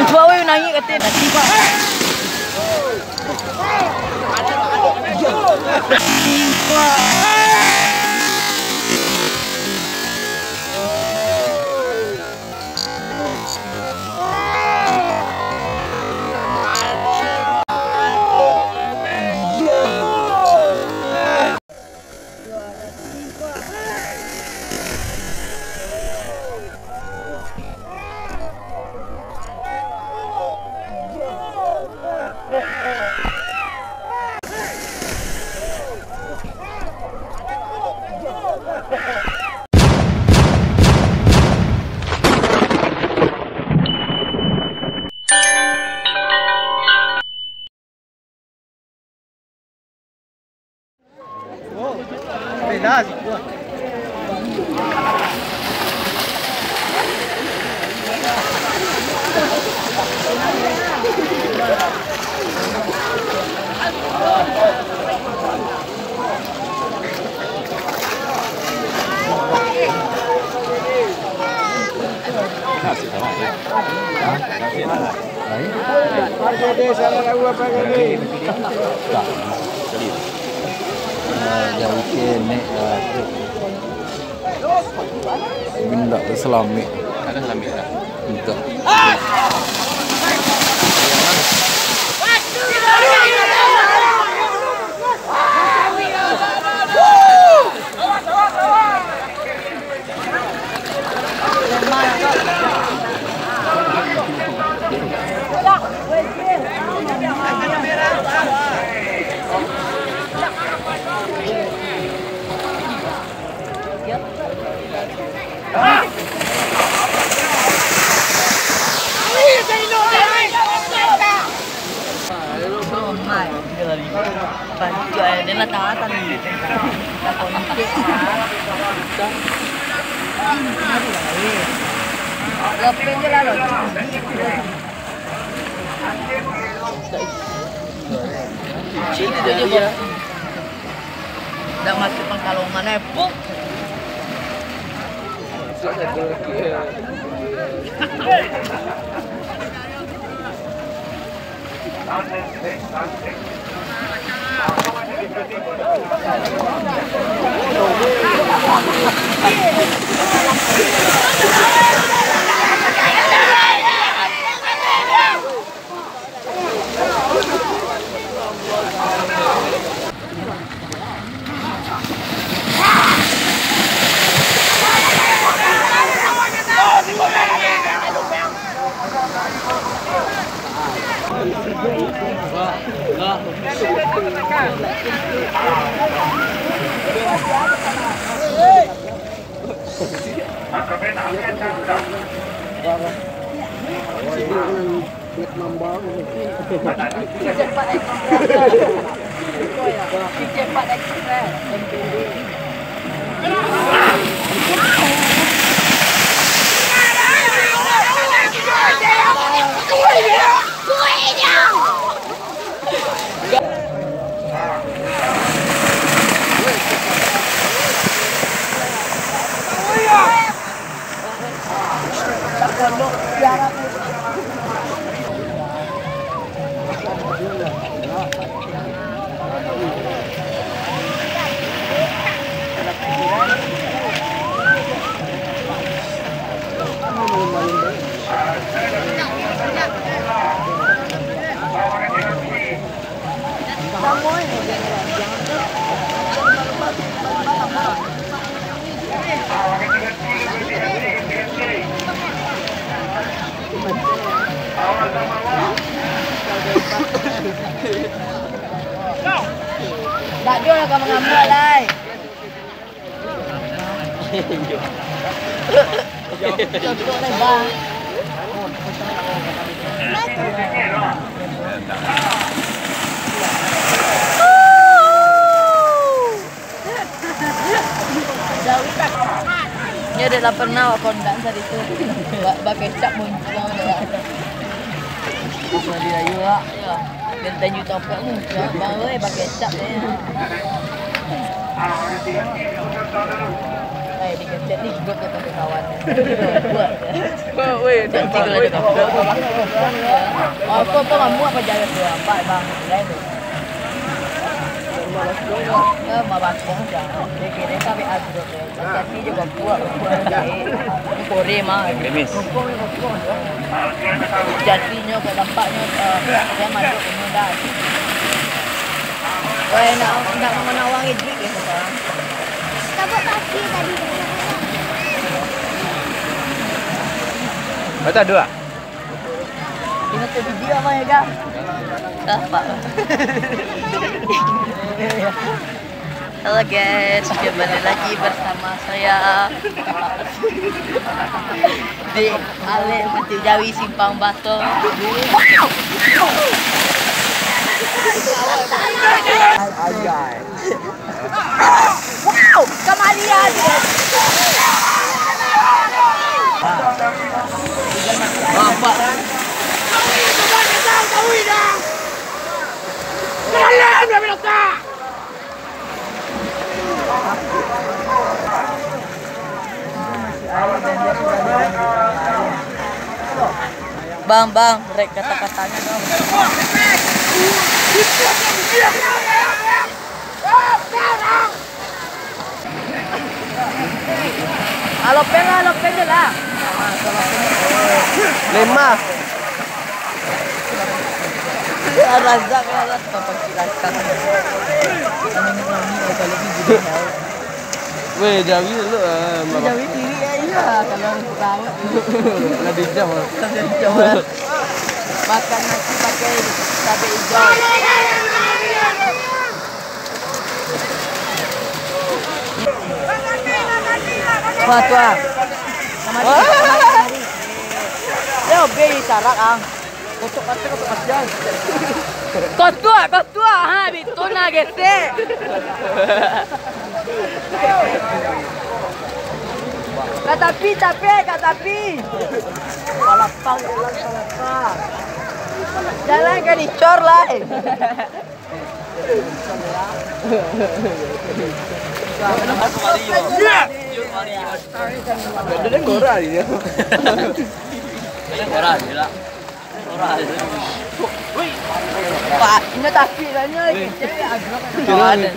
Bawa naik katanya dah tiba. Beda sih gua. Minta salami. Ada salami tak? Minta. Dia lah tawatan ni. Tak kontek lah. Lepas je lah loh. Cik dia. Dah masuk pengkalongan eh. Puk. Tak dia nak mengambil lah. Contoh lah bang. Dia dah pernah kondan tadi tu. Pakai cap muncul dah. Apa dia juga? Ya. Dan tanya topik ni, baru pakai cap dia. Baik, Jadi gue ketemu kawannya. Weh, Dan tiga lagi kawan. Oh, kok kamu apa jalan dua empat bang? Lain tu. Mabak pun jangan. Kira kami agro tu. Jadi juga buat kore mah. Demis. Jadinya ke dampaknya saya masuk ke mudah. Wah, nak menawang ini gitu kan. Tabuk kaki tadi. Betul dua. Ingat tu video apa ya kak? Apa? Halo guys, kembali lagi bersama saya di Ale Batu Jawi Simpang Bato. Ajay. Wow, kemalian. Bapak. Bang, rek kata-katanya dong. Halo pen je lah. Lima. Razak lah papa silakan. Weh, Jawi dulu. Jawi diri ya iya kalau perawat. Lebih jam. Makan nasi pakai cabai hijau. Wah tua. Kamari. Leo beli sarak ang. Kotok kasihan. Kau tua, ha, betul nak gesek. Katapi. Palapang. Jalan ke dicor lah. Ada korang dia. Korang je lah. Pak, ini tapi lahnya kita agak ada.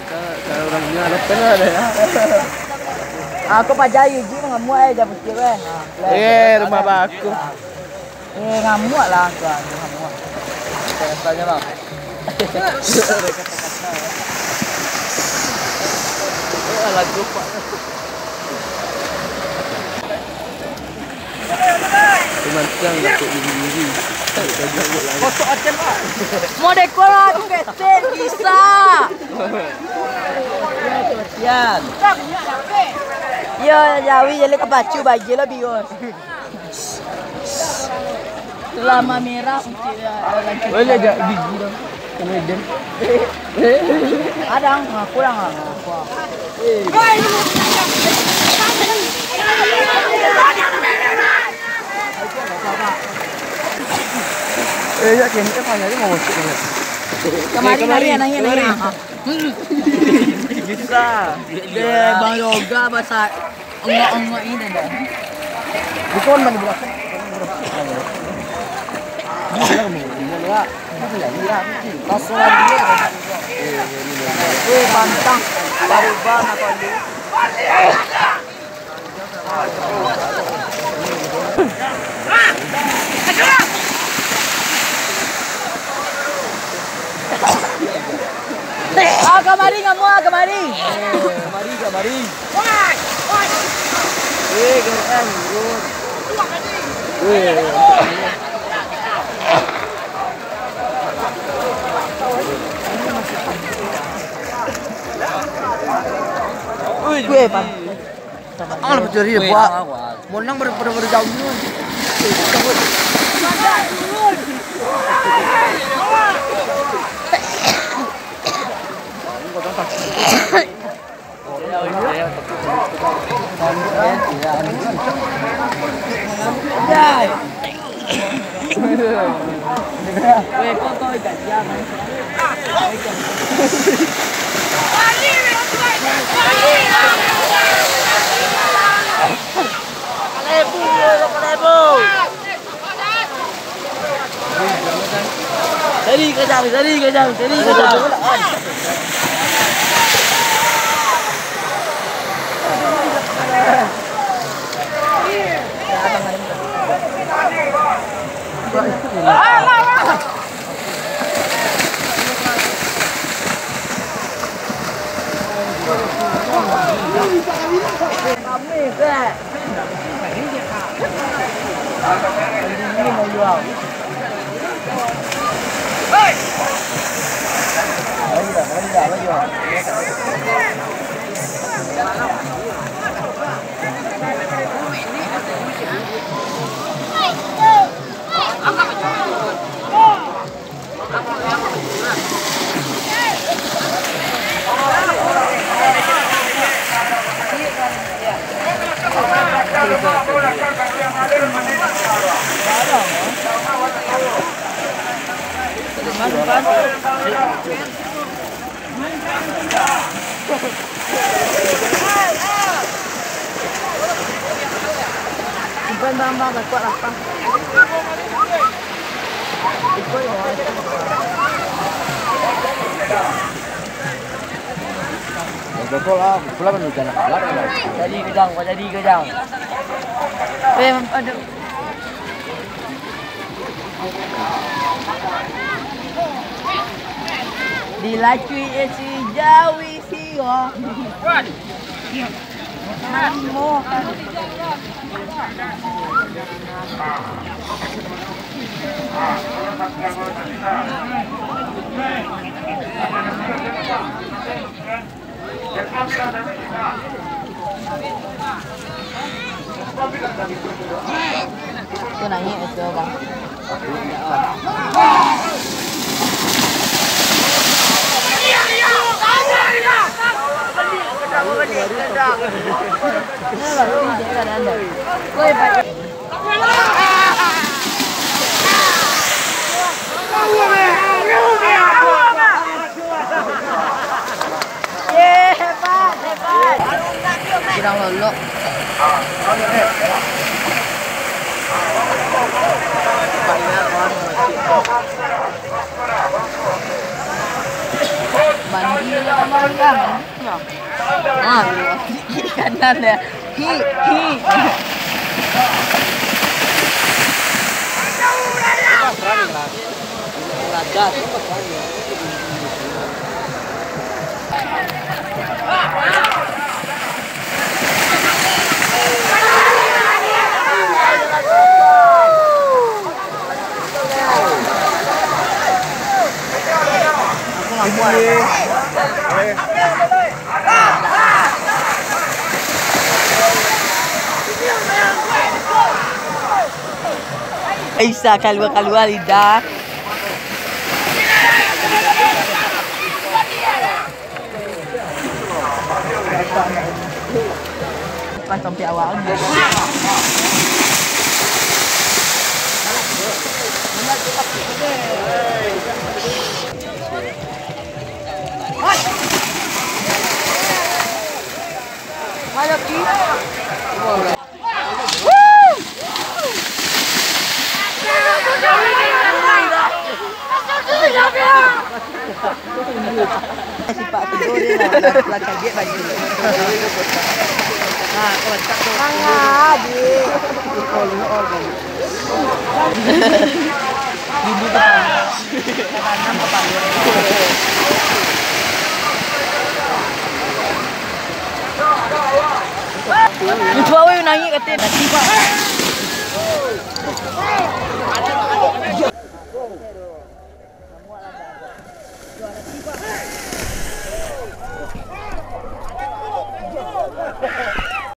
Kalau orangnya ada pernah ada ya. Aku pajayu je ngamuk aja mesti weh. Rumah baku. Ngamuk lah aku ngamuk. Katanya bang. Lagu pak. Macam dapat diri. Kosok aja pak. Mau dekor aku kesen bisa. Yan. Yo Jawi jadi kebacu bagi lah bios. Selama merah Boleh agak biji dong. Kemudian. Ada kurang lah. Ya kini kan hanya mau masuk ni. Kemari nanya. Bisa. Bang yoga bahasa ongok ini dah. Bukan mana belakang. Kasuan dia. Bantang. Baru bang aku ni. Kemari ngamuk kemari. Kemari. Geran urut. Bang. Ang bercuri buat. Monang berjauh ni. Jadi kejang. Ini mau jual. Simpan bambang kuat apa? Betul lah, pulang kan hujan. Jadi kejang. Ada. Dilacui si Jawi sio. Mamo. Aku nanya itu bang. Hebat. Kita lolok. Bandi kan? Kiri kanan ya. Hi. Isa keluar lidah. Pas sampai awal. Ayo kita. Si Pak Teguh dia lah kaget baju. Nah, kalau tak tu. Di. Ibu depan. Kanan depan. Itu awak naik kata nanti Pak.